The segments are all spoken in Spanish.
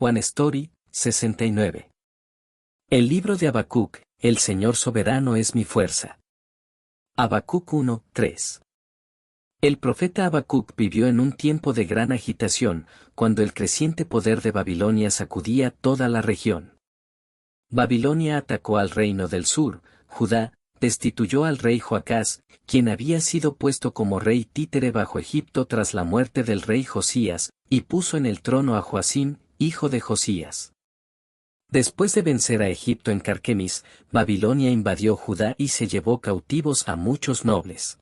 One Story, 69. El libro de Habacuc, El Señor soberano es mi fuerza. Habacuc 1, 3. El profeta Habacuc vivió en un tiempo de gran agitación, cuando el creciente poder de Babilonia sacudía toda la región. Babilonia atacó al reino del sur, Judá, destituyó al rey Joacás, quien había sido puesto como rey títere bajo Egipto tras la muerte del rey Josías, y puso en el trono a Joacim, hijo de Josías. Después de vencer a Egipto en Carquemis, Babilonia invadió Judá y se llevó cautivos a muchos nobles.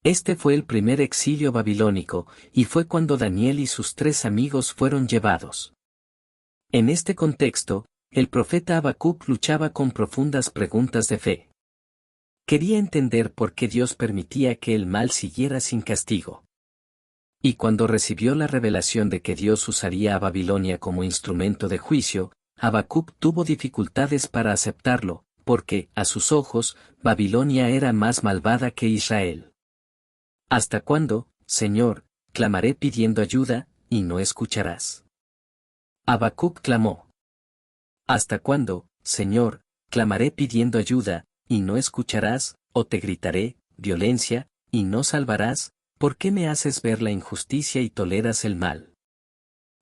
Este fue el primer exilio babilónico, y fue cuando Daniel y sus 3 amigos fueron llevados. En este contexto, el profeta Habacuc luchaba con profundas preguntas de fe. Quería entender por qué Dios permitía que el mal siguiera sin castigo. Y cuando recibió la revelación de que Dios usaría a Babilonia como instrumento de juicio, Habacuc tuvo dificultades para aceptarlo, porque, a sus ojos, Babilonia era más malvada que Israel. ¿Hasta cuándo, Señor, clamaré pidiendo ayuda, y no escucharás? Habacuc clamó. ¿Hasta cuándo, Señor, clamaré pidiendo ayuda, y no escucharás, o te gritaré, violencia, y no salvarás? ¿Por qué me haces ver la injusticia y toleras el mal?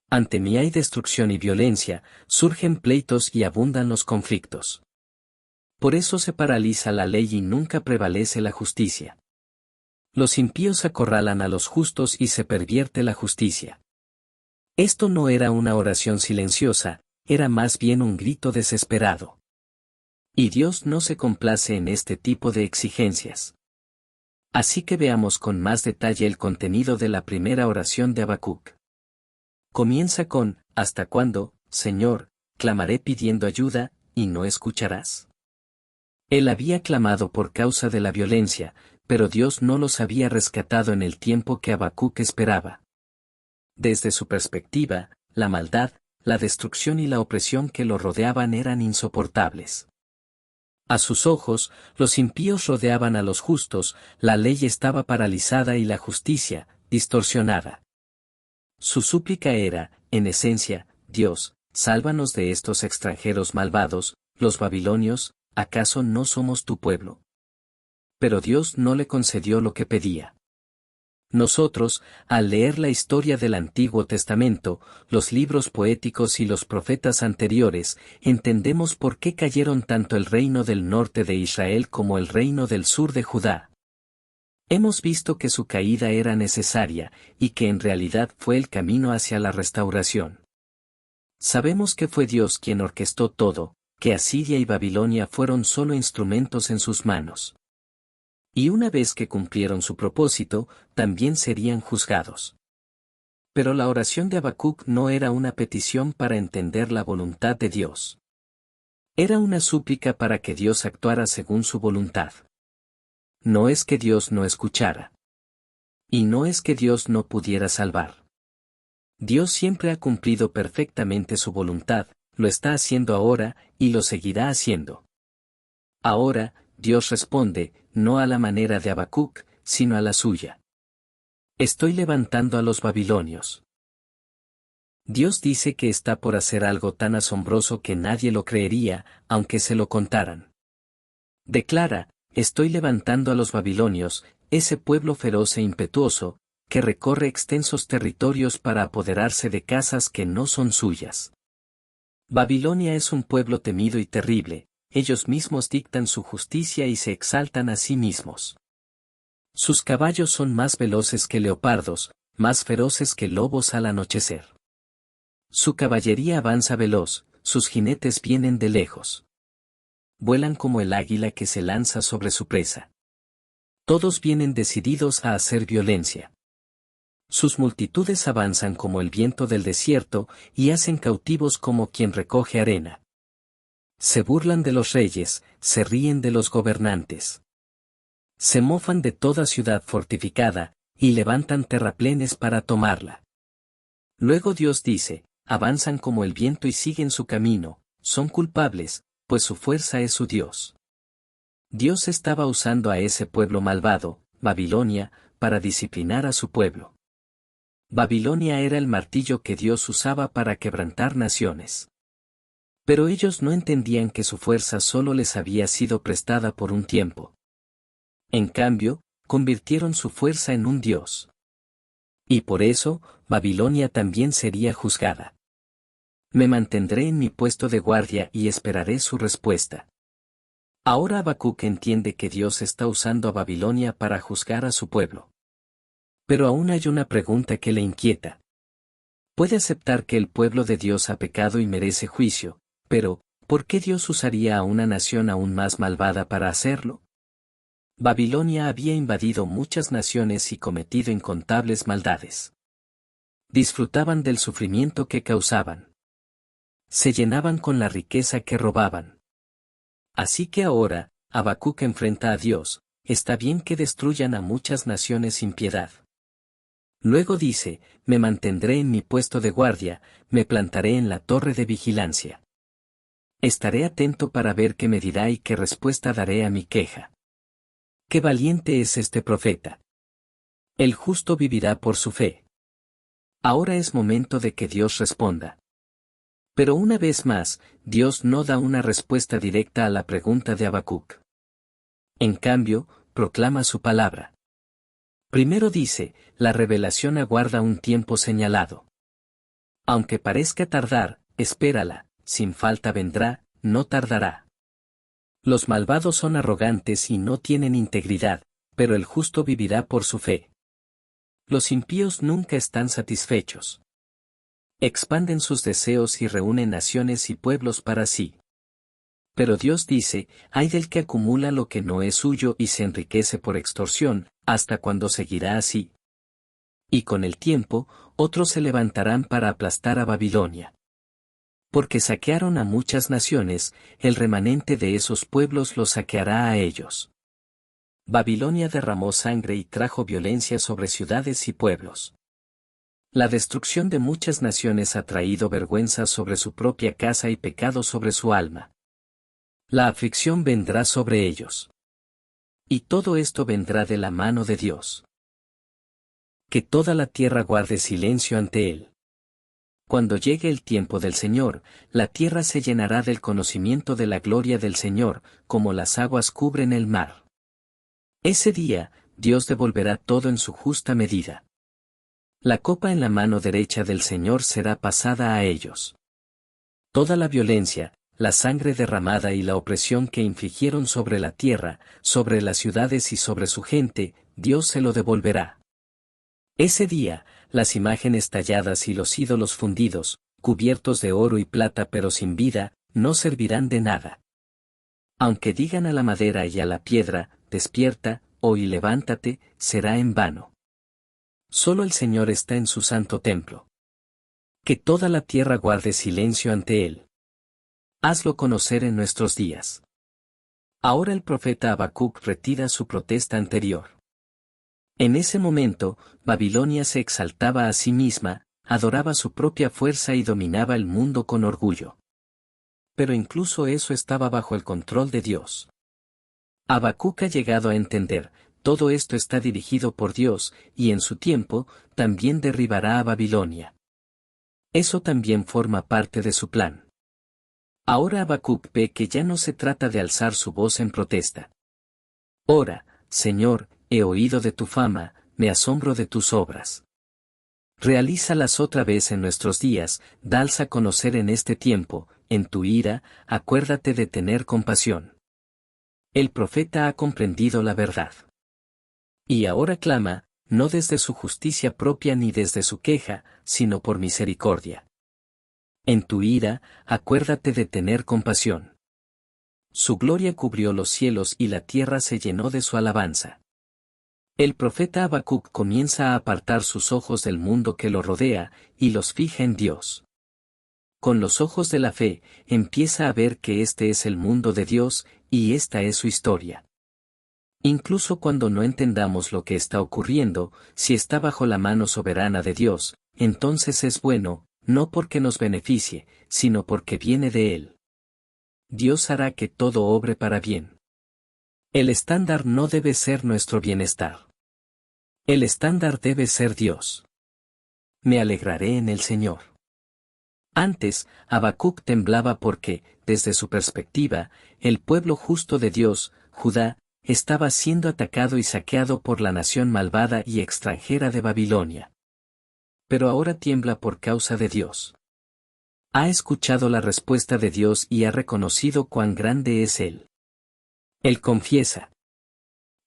Ante mí hay destrucción y violencia, surgen pleitos y abundan los conflictos. Por eso se paraliza la ley y nunca prevalece la justicia. Los impíos acorralan a los justos y se pervierte la justicia. Esto no era una oración silenciosa, era más bien un grito desesperado. Y Dios no se complace en este tipo de exigencias. Así que veamos con más detalle el contenido de la primera oración de Habacuc. Comienza con, ¿hasta cuándo, Señor, clamaré pidiendo ayuda, y no escucharás? Él había clamado por causa de la violencia, pero Dios no los había rescatado en el tiempo que Habacuc esperaba. Desde su perspectiva, la maldad, la destrucción y la opresión que lo rodeaban eran insoportables. A sus ojos, los impíos rodeaban a los justos, la ley estaba paralizada y la justicia, distorsionada. Su súplica era, en esencia, Dios, sálvanos de estos extranjeros malvados, los babilonios, ¿acaso no somos tu pueblo? Pero Dios no le concedió lo que pedía. Nosotros, al leer la historia del Antiguo Testamento, los libros poéticos y los profetas anteriores, entendemos por qué cayeron tanto el reino del norte de Israel como el reino del sur de Judá. Hemos visto que su caída era necesaria, y que en realidad fue el camino hacia la restauración. Sabemos que fue Dios quien orquestó todo, que Asiria y Babilonia fueron solo instrumentos en sus manos. Y una vez que cumplieron su propósito, también serían juzgados. Pero la oración de Habacuc no era una petición para entender la voluntad de Dios. Era una súplica para que Dios actuara según su voluntad. No es que Dios no escuchara. Y no es que Dios no pudiera salvar. Dios siempre ha cumplido perfectamente su voluntad, lo está haciendo ahora, y lo seguirá haciendo. Ahora, Dios responde, no a la manera de Habacuc, sino a la suya. Estoy levantando a los babilonios. Dios dice que está por hacer algo tan asombroso que nadie lo creería, aunque se lo contaran. Declara, estoy levantando a los babilonios, ese pueblo feroz e impetuoso, que recorre extensos territorios para apoderarse de casas que no son suyas. Babilonia es un pueblo temido y terrible. Ellos mismos dictan su justicia y se exaltan a sí mismos. Sus caballos son más veloces que leopardos, más feroces que lobos al anochecer. Su caballería avanza veloz, sus jinetes vienen de lejos. Vuelan como el águila que se lanza sobre su presa. Todos vienen decididos a hacer violencia. Sus multitudes avanzan como el viento del desierto y hacen cautivos como quien recoge arena. Se burlan de los reyes, se ríen de los gobernantes. Se mofan de toda ciudad fortificada, y levantan terraplenes para tomarla. Luego Dios dice, avanzan como el viento y siguen su camino, son culpables, pues su fuerza es su Dios. Dios estaba usando a ese pueblo malvado, Babilonia, para disciplinar a su pueblo. Babilonia era el martillo que Dios usaba para quebrantar naciones. Pero ellos no entendían que su fuerza solo les había sido prestada por un tiempo. En cambio, convirtieron su fuerza en un dios. Y por eso, Babilonia también sería juzgada. Me mantendré en mi puesto de guardia y esperaré su respuesta. Ahora Habacuc entiende que Dios está usando a Babilonia para juzgar a su pueblo. Pero aún hay una pregunta que le inquieta. Puede aceptar que el pueblo de Dios ha pecado y merece juicio, pero, ¿por qué Dios usaría a una nación aún más malvada para hacerlo? Babilonia había invadido muchas naciones y cometido incontables maldades. Disfrutaban del sufrimiento que causaban. Se llenaban con la riqueza que robaban. Así que ahora, Habacuc enfrenta a Dios, está bien que destruyan a muchas naciones sin piedad. Luego dice, me mantendré en mi puesto de guardia, me plantaré en la torre de vigilancia. Estaré atento para ver qué me dirá y qué respuesta daré a mi queja. ¡Qué valiente es este profeta! El justo vivirá por su fe. Ahora es momento de que Dios responda. Pero una vez más, Dios no da una respuesta directa a la pregunta de Habacuc. En cambio, proclama su palabra. Primero dice, la revelación aguarda un tiempo señalado. Aunque parezca tardar, espérala, sin falta vendrá, no tardará. Los malvados son arrogantes y no tienen integridad, pero el justo vivirá por su fe. Los impíos nunca están satisfechos. Expanden sus deseos y reúnen naciones y pueblos para sí. Pero Dios dice, ay del que acumula lo que no es suyo y se enriquece por extorsión, ¿hasta cuándo seguirá así? Y con el tiempo, otros se levantarán para aplastar a Babilonia. Porque saquearon a muchas naciones, el remanente de esos pueblos los saqueará a ellos. Babilonia derramó sangre y trajo violencia sobre ciudades y pueblos. La destrucción de muchas naciones ha traído vergüenza sobre su propia casa y pecado sobre su alma. La aflicción vendrá sobre ellos. Y todo esto vendrá de la mano de Dios. Que toda la tierra guarde silencio ante Él. Cuando llegue el tiempo del Señor, la tierra se llenará del conocimiento de la gloria del Señor, como las aguas cubren el mar. Ese día, Dios devolverá todo en su justa medida. La copa en la mano derecha del Señor será pasada a ellos. Toda la violencia, la sangre derramada y la opresión que infligieron sobre la tierra, sobre las ciudades y sobre su gente, Dios se lo devolverá. Ese día, las imágenes talladas y los ídolos fundidos, cubiertos de oro y plata pero sin vida, no servirán de nada. Aunque digan a la madera y a la piedra, despierta, y levántate, será en vano. Solo el Señor está en su santo templo. Que toda la tierra guarde silencio ante Él. Hazlo conocer en nuestros días. Ahora el profeta Habacuc retira su protesta anterior. En ese momento, Babilonia se exaltaba a sí misma, adoraba su propia fuerza y dominaba el mundo con orgullo. Pero incluso eso estaba bajo el control de Dios. Habacuc ha llegado a entender, todo esto está dirigido por Dios, y en su tiempo, también derribará a Babilonia. Eso también forma parte de su plan. Ahora Habacuc ve que ya no se trata de alzar su voz en protesta. Ora, Señor, he oído de tu fama, me asombro de tus obras. Realízalas otra vez en nuestros días, dalas a conocer en este tiempo, en tu ira, acuérdate de tener compasión. El profeta ha comprendido la verdad. Y ahora clama, no desde su justicia propia ni desde su queja, sino por misericordia. En tu ira, acuérdate de tener compasión. Su gloria cubrió los cielos y la tierra se llenó de su alabanza. El profeta Habacuc comienza a apartar sus ojos del mundo que lo rodea, y los fija en Dios. Con los ojos de la fe, empieza a ver que este es el mundo de Dios, y esta es su historia. Incluso cuando no entendamos lo que está ocurriendo, si está bajo la mano soberana de Dios, entonces es bueno, no porque nos beneficie, sino porque viene de Él. Dios hará que todo obre para bien. El estándar no debe ser nuestro bienestar. El estándar debe ser Dios. Me alegraré en el Señor. Antes, Habacuc temblaba porque, desde su perspectiva, el pueblo justo de Dios, Judá, estaba siendo atacado y saqueado por la nación malvada y extranjera de Babilonia. Pero ahora tiembla por causa de Dios. Ha escuchado la respuesta de Dios y ha reconocido cuán grande es Él. Él confiesa.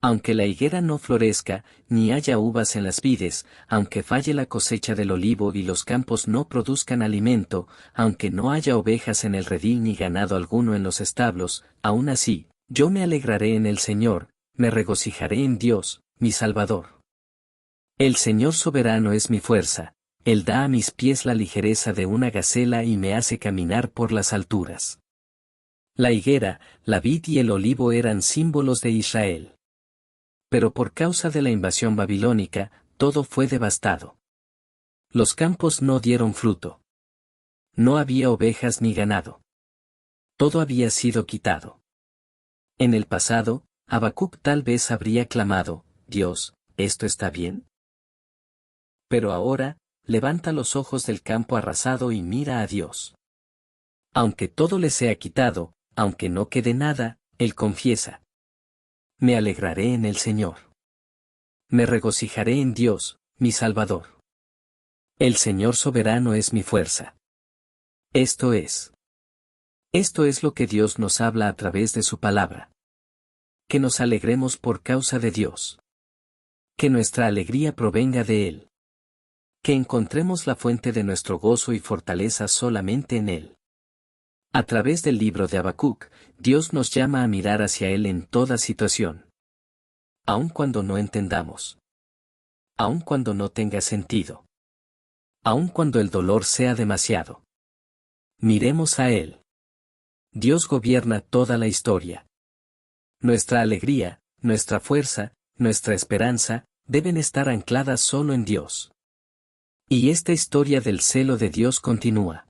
Aunque la higuera no florezca, ni haya uvas en las vides, aunque falle la cosecha del olivo y los campos no produzcan alimento, aunque no haya ovejas en el redil ni ganado alguno en los establos, aún así, yo me alegraré en el Señor, me regocijaré en Dios, mi Salvador. El Señor soberano es mi fuerza, Él da a mis pies la ligereza de una gacela y me hace caminar por las alturas. La higuera, la vid y el olivo eran símbolos de Israel. Pero por causa de la invasión babilónica, todo fue devastado. Los campos no dieron fruto. No había ovejas ni ganado. Todo había sido quitado. En el pasado, Habacuc tal vez habría clamado, Dios, ¿esto está bien? Pero ahora, levanta los ojos del campo arrasado y mira a Dios. Aunque todo le sea quitado, aunque no quede nada, él confiesa. Me alegraré en el Señor. Me regocijaré en Dios, mi Salvador. El Señor soberano es mi fuerza. Esto es lo que Dios nos habla a través de su palabra. Que nos alegremos por causa de Dios. Que nuestra alegría provenga de Él. Que encontremos la fuente de nuestro gozo y fortaleza solamente en Él. A través del libro de Habacuc, Dios nos llama a mirar hacia Él en toda situación. Aun cuando no entendamos. Aun cuando no tenga sentido. Aun cuando el dolor sea demasiado. Miremos a Él. Dios gobierna toda la historia. Nuestra alegría, nuestra fuerza, nuestra esperanza, deben estar ancladas solo en Dios. Y esta historia del celo de Dios continúa.